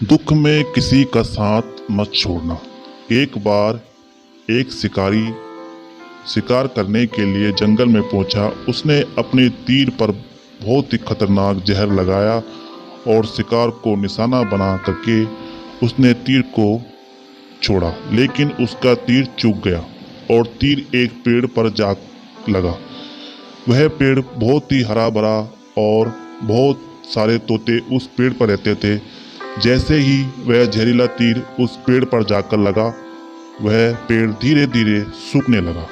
दुख में किसी का साथ मत छोड़ना। एक बार एक शिकारी शिकार करने के लिए जंगल में पहुंचा। उसने अपने तीर पर बहुत ही खतरनाक जहर लगाया और शिकार को निशाना बना करके उसने तीर को छोड़ा, लेकिन उसका तीर चूक गया और तीर एक पेड़ पर जा लगा। वह पेड़ बहुत ही हरा भरा और बहुत सारे तोते उस पेड़ पर रहते थे। जैसे ही वह जहरीला तीर उस पेड़ पर जाकर लगा, वह पेड़ धीरे धीरे सूखने लगा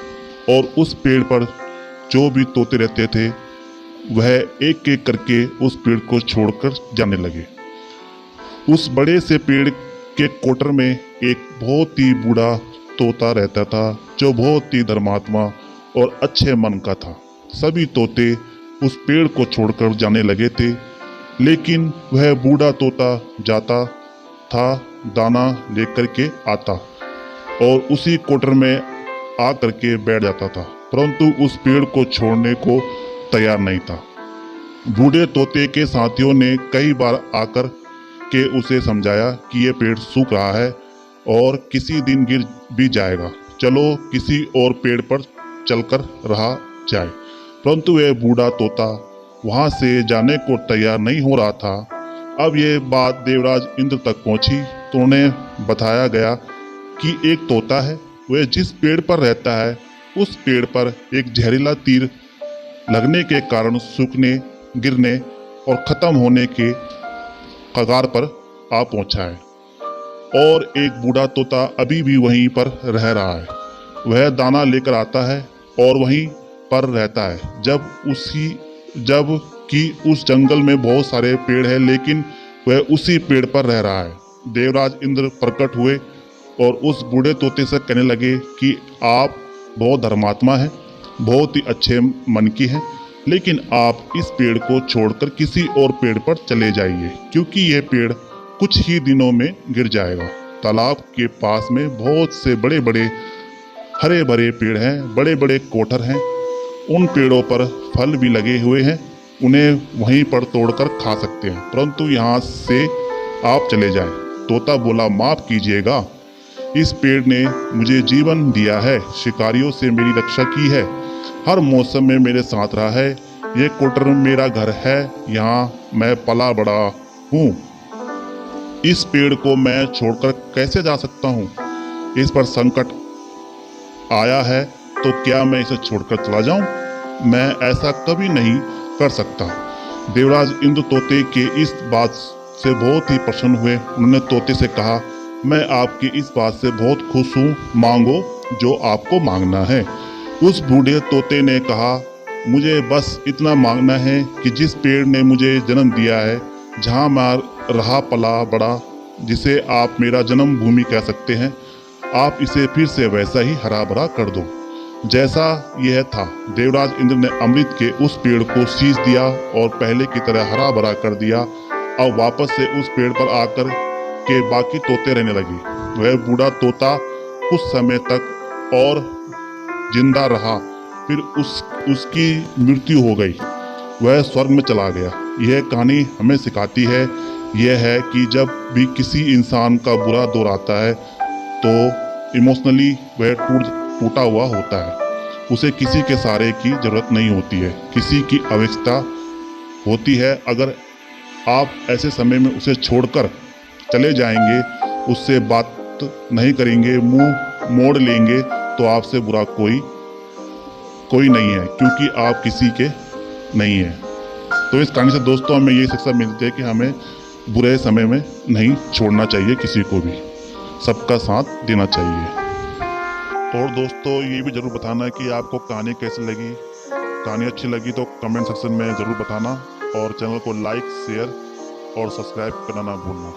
और उस पेड़ पर जो भी तोते रहते थे वह एक एक करके उस पेड़ को छोड़कर जाने लगे। उस बड़े से पेड़ के कोटर में एक बहुत ही बूढ़ा तोता रहता था, जो बहुत ही धर्मात्मा और अच्छे मन का था। सभी तोते उस पेड़ को छोड़कर जाने लगे थे, लेकिन वह बूढ़ा तोता जाता था, दाना लेकर के आता और उसी कोटर में आ करके बैठ जाता था, परंतु उस पेड़ को छोड़ने को तैयार नहीं था। बूढ़े तोते के साथियों ने कई बार आकर के उसे समझाया कि ये पेड़ सूख रहा है और किसी दिन गिर भी जाएगा, चलो किसी और पेड़ पर चलकर रहा जाए, परंतु वह बूढ़ा तोता वहां से जाने को तैयार नहीं हो रहा था। अब ये बात देवराज इंद्र तक पहुंची तो उन्हें बताया गया कि एक तोता है, वह जिस पेड़ पर रहता है उस पेड़ पर एक जहरीला तीर लगने के कारण सूखने, गिरने और खत्म होने के कगार पर आ पहुंचा है और एक बूढ़ा तोता अभी भी वहीं पर रह रहा है। वह दाना लेकर आता है और वहीं पर रहता है, जब कि उस जंगल में बहुत सारे पेड़ हैं, लेकिन वह उसी पेड़ पर रह रहा है। देवराज इंद्र प्रकट हुए और उस बूढ़े तोते से कहने लगे कि आप बहुत धर्मात्मा हैं, बहुत ही अच्छे मन की हैं, लेकिन आप इस पेड़ को छोड़कर किसी और पेड़ पर चले जाइए, क्योंकि यह पेड़ कुछ ही दिनों में गिर जाएगा। तालाब के पास में बहुत से बड़े बड़े हरे भरे पेड़ हैं, बड़े बड़े कोठर हैं, उन पेड़ों पर फल भी लगे हुए हैं, उन्हें वहीं पर तोड़कर खा सकते हैं, परंतु यहाँ से आप चले जाएं। तोता बोला, माफ कीजिएगा, इस पेड़ ने मुझे जीवन दिया है, शिकारियों से मेरी रक्षा की है, हर मौसम में मेरे साथ रहा है, ये कोटर मेरा घर है, यहाँ मैं पला बड़ा हूँ। इस पेड़ को मैं छोड़कर कैसे जा सकता हूँ? इस पर संकट आया है तो क्या मैं इसे छोड़कर चला जाऊं? मैं ऐसा कभी नहीं कर सकता। देवराज इंद्र तोते के इस बात से बहुत ही प्रसन्न हुए। उन्होंने तोते से कहा, मैं आपकी इस बात से बहुत खुश हूँ, मांगो जो आपको मांगना है। उस बूढ़े तोते ने कहा, मुझे बस इतना मांगना है कि जिस पेड़ ने मुझे जन्म दिया है, जहाँ मैं रहा पला बड़ा, जिसे आप मेरा जन्म भूमि कह सकते हैं, आप इसे फिर से वैसा ही हरा भरा कर दो जैसा यह था। देवराज इंद्र ने अमृत के उस पेड़ को सींच दिया और पहले की तरह हरा भरा कर दिया। अब वापस से उस पेड़ पर आकर के बाकी तोते रहने लगे। वह बूढ़ा तोता कुछ समय तक और जिंदा रहा, फिर उसकी मृत्यु हो गई, वह स्वर्ग में चला गया। यह कहानी हमें सिखाती है, यह है कि जब भी किसी इंसान का बुरा दौर आता है तो इमोशनली वह टूटा हुआ होता है, उसे किसी के सहारे की जरूरत नहीं होती है, किसी की आवश्यकता होती है। अगर आप ऐसे समय में उसे छोड़कर चले जाएंगे, उससे बात नहीं करेंगे, मुंह मोड़ लेंगे, तो आपसे बुरा कोई नहीं है, क्योंकि आप किसी के नहीं है। तो इस कहानी से दोस्तों हमें ये शिक्षा मिलती है कि हमें बुरे समय में नहीं छोड़ना चाहिए, किसी को भी सबका साथ देना चाहिए। और दोस्तों ये भी जरूर बताना कि आपको कहानी कैसी लगी। कहानी अच्छी लगी तो कमेंट सेक्शन में ज़रूर बताना और चैनल को लाइक, शेयर और सब्सक्राइब करना ना भूलना।